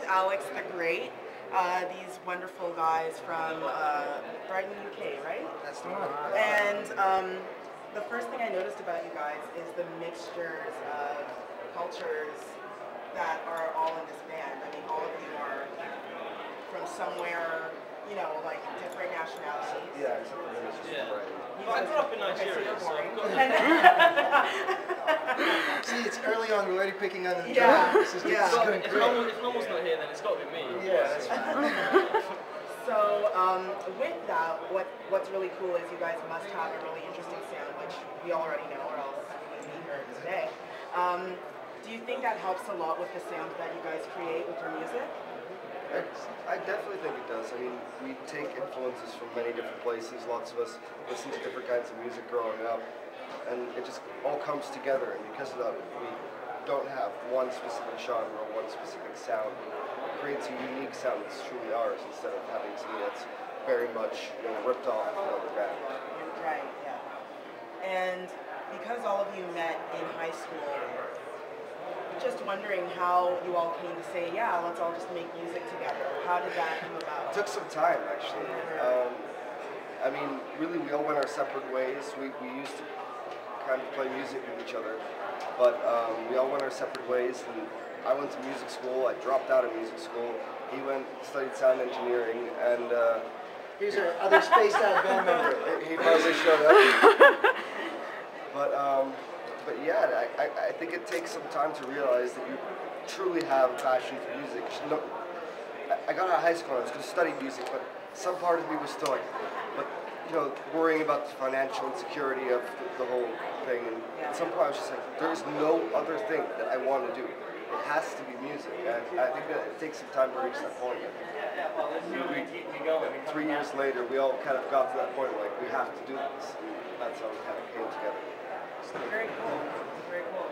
Alex the Great. These wonderful guys from Brighton, UK, right? That's the one. And the first thing I noticed about you guys is the mixtures of cultures that are all in this band. I mean, all of you are from somewhere, you know, like different nationalities. Yeah, except for me, it's just right. Well, I grew up in Nigeria, so I've got See, it's early on, we're already picking on the Yeah, drum. This is yeah. going if great. Normal's not here, then it's got to be me. Yeah, that's fine. So with that, what's really cool is you guys must have a really interesting sound, which we already know, or else we wouldn't be here today. Do you think that helps a lot with the sound that you guys create with your music? I definitely think it does. I mean, we take influences from many different places. Lots of us listen to different kinds of music growing up, and it just all comes together. And because of that, we don't have one specific genre or one specific sound. It creates a unique sound that's truly ours instead of having something that's very much, you know, ripped off another band. Right, yeah. And because all of you met in high school, just wondering how you all came to say, yeah, let's all just make music together. How did that come about? It took some time, actually. I mean, really, we all went our separate ways. We used to kind of play music with each other, but we all went our separate ways. And I went to music school. I dropped out of music school. He studied sound engineering, and here's our other spaced out band member. He finally showed up. But yeah, I think it takes some time to realize that you truly have a passion for music. I got out of high school and I was going to study music, but some part of me was still like, you know, worrying about the financial insecurity of the whole thing. And at some point I was just like, there's no other thing that I want to do. It has to be music. And I think that it takes some time to reach that point. 3 years later, we all kind of got to that point where like, we have to do this. And that's how we kind of came together. Very cool. Very cool.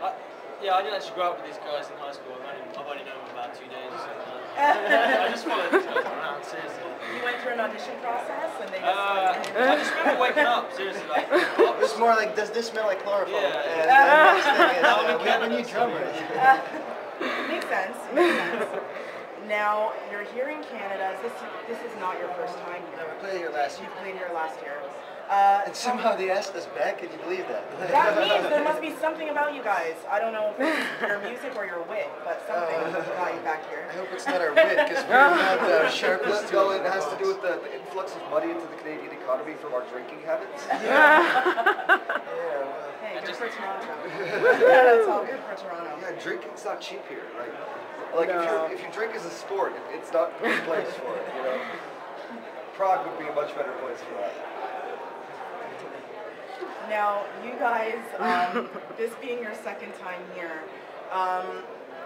Yeah, I didn't actually grow up with these guys in high school. I've only known them about 2 days or something. I just followed these guys around, seriously. You went through an audition process and they just I just remember waking up, seriously, like... It was more like, does this smell like chloroform? Yeah. And the next thing is, we have a new drummer. Makes sense. Makes sense. Now, you're here in Canada. This is not your first time here. We played here last year. You played here last year. And somehow they asked us back, can you believe that? That means there must be something about you guys. I don't know if it's your music or your wit, but something got you back here. I hope it's not our wit, because we're not the sharpest No, tools. it has to do with the influx of money into the Canadian economy from our drinking habits. Hey, good for Toronto. Yeah, that's all good for Toronto. Yeah, drinking's not cheap here. Like No. if you drink as a sport, it's not a good place for it. You know, Prague would be a much better place for that. Now, you guys, this being your second time here,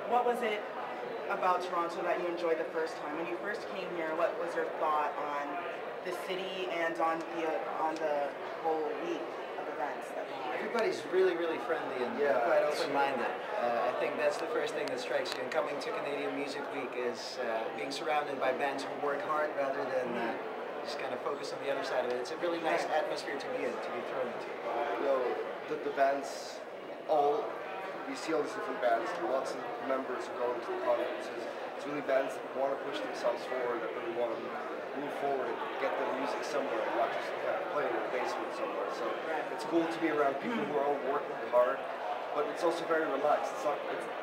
what was it about Toronto that you enjoyed the first time? When you first came here, what was your thought on the city and on the whole week of events that we had? Everybody's really, really friendly and quite open-minded. I think that's the first thing that strikes you. And coming to Canadian Music Week is being surrounded by bands who work hard rather than just kind of focus on the other side of it. It's a really nice atmosphere to be in, to be thrown into. You know, the bands, you see all these different bands, lots of members are going to the conferences. It's really bands that want to push themselves forward, that really want to move forward and get their music somewhere, and not just kind of play in a basement somewhere. So it's cool to be around people who are all working hard, but it's also very relaxed.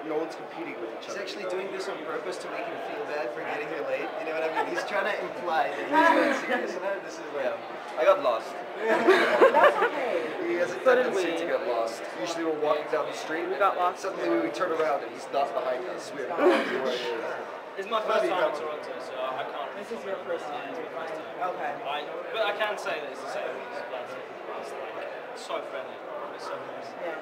No one's competing with each other. He's actually doing this on purpose to make him feel bad for getting here late. You know what I mean? He's trying to imply that he's not serious about it. This is like... I got lost. That's okay. He has a tendency to get lost. Usually we're walking down the street, we got lost. Suddenly we turn around and he's not behind us. We have no idea where he is. It's my first time in Toronto, so I can't... This is your first time? Yeah, it's my first time. Okay. But I can say that it's the same as it's like so friendly. It's so nice. Yeah.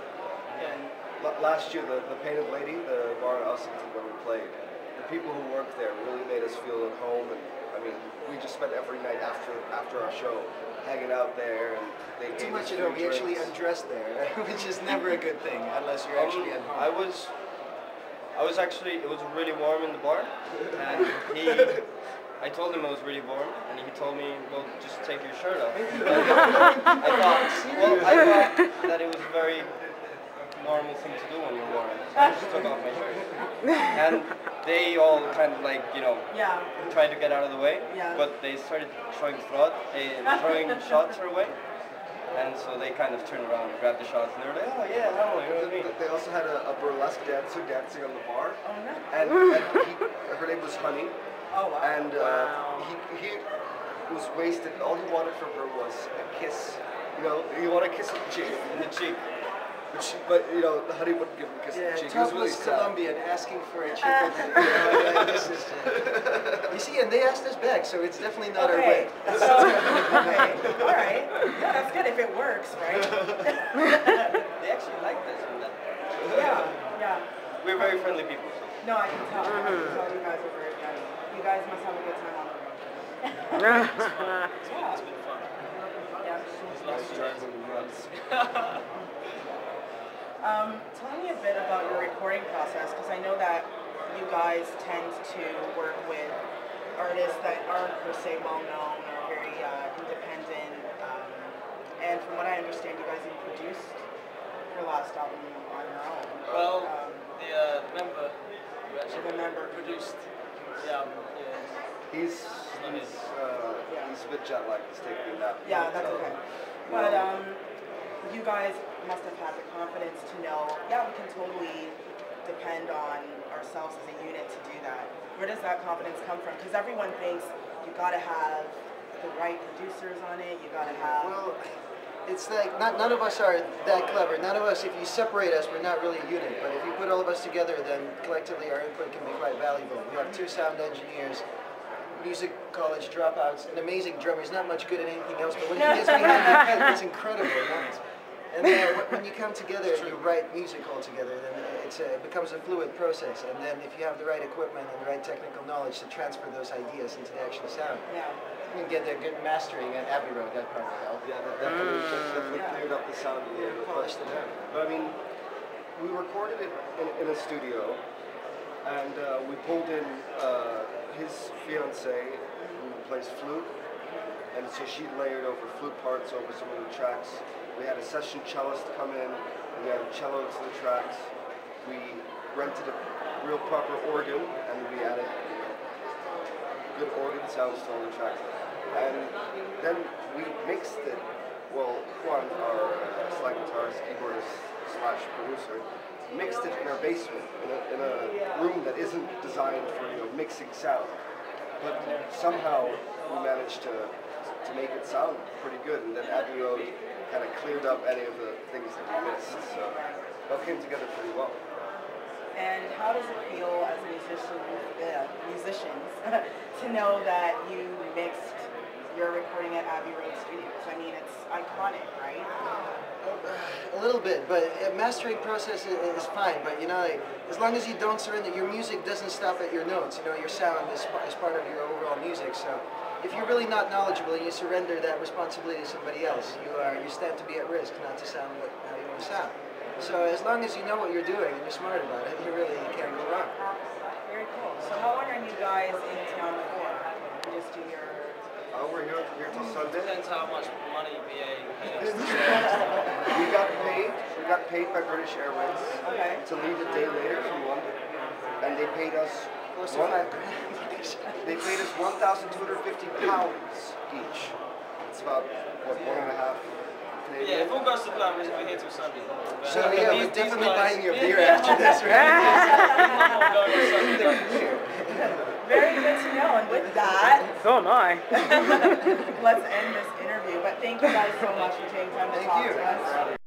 Last year, the Painted Lady, the bar in Ossington where we played, the people who worked there really made us feel at home. And I mean, we just spent every night after our show hanging out there. And they Too much, you know, we actually undressed there, which is never a good thing unless you're actually at home. I was actually, it was really warm in the bar, and I told him it was really warm, and he told me, well, just take your shirt off. I thought that it was very normal thing to do when you're warming. So I just took off my shirt. And they all kind of like, you know, Yeah. tried to get out of the way, Yeah. but they started throwing shots her way. And so they kind of turned around and grabbed the shots, and they were like, oh yeah, hello, you know what I mean? They also had a burlesque dancer dancing on the bar, Oh no. and her name was Honey, Oh wow. and he was wasted. All he wanted from her was a kiss. You know, he wanted a kiss on the cheek. In the cheek. But you know, the Honey wouldn't give him a kiss on Yeah, the cheek. He was really topless sad. Colombian asking for a chicken. This is, you see, and they asked us back, so it's definitely not our way. Okay. So, okay. All right. Yeah, that's good if it works, right? They actually liked us. Yeah. Yeah. We're very friendly people. So. No, I can tell. I can tell you guys are very funny. You guys must have a good time on the road. It's been fun. Yeah. There's lots of Drives chances. him nuts. Tell me a bit about your recording process, because I know that you guys tend to work with artists that aren't per se well known or very independent. And from what I understand, you guys even produced your last album on your own. Well, the member who actually The member. produced the album, He's a bit jet lagged. He's taking a nap. Yeah, that's okay. But you guys must have had the confidence to know, yeah, we can totally depend on ourselves as a unit to do that. Where does that confidence come from? Because everyone thinks you got to have the right producers on it. You got to have. Well, it's like none of us are that clever. None of us, if you separate us, we're not really a unit. But if you put all of us together, then collectively our input can be quite valuable. We have 2 sound engineers, music college dropouts, an amazing drummer. He's not much good at anything else, but when he gets behind the pen, it's incredible. You know? And when you come together and you write music all together, then it becomes a fluid process. And then if you have the right equipment and the right technical knowledge to transfer those ideas into the actual sound, Yeah. you can get a good mastering at Abbey Road. That part will help. Yeah, that definitely cleared up the sound a little bit. Polished it out. But I mean, we recorded it in a studio, and we pulled in his fiancée, who plays flute, and so she layered over flute parts over some of the tracks. We had a session cellist come in, and we added cello to the tracks. We rented a real proper organ, and we added good organ sounds to all the tracks. And then we mixed it. Well, Juan, our slide guitarist, keyboardist / producer, mixed it in our basement, in a room that isn't designed for mixing sound. But somehow we managed to make it sound pretty good, and then Abbey Road kind of cleared up any of the things that we missed. So that came together pretty well. And how does it feel as musicians to know that you mixed your recording at Abbey Road Studios? I mean, it's iconic, right? A little bit, but mastering process is fine. But you know, like, as long as you don't surrender, your music doesn't stop at your notes. You know, your sound is part of your overall music. So, if you're really not knowledgeable and you surrender that responsibility to somebody else, you stand to be at risk not to sound how you want to sound. So, as long as you know what you're doing and you're smart about it, you really can't go wrong. Very cool. So, how long are you guys in town for? You just do your. We're here till Sunday. Depends how much money BA pays. We got paid by British Airways to leave a day later from London, and they paid us Close to $5 grand. they paid us £1,250 each. It's about what, 1.5 Canadian. Yeah, if all goes to plan, we're here till Sunday. So yeah, we're definitely buying you a beer after this, right? Very good to know. And with that, So am I. let's end this interview. But thank you guys so much for taking time to talk to us.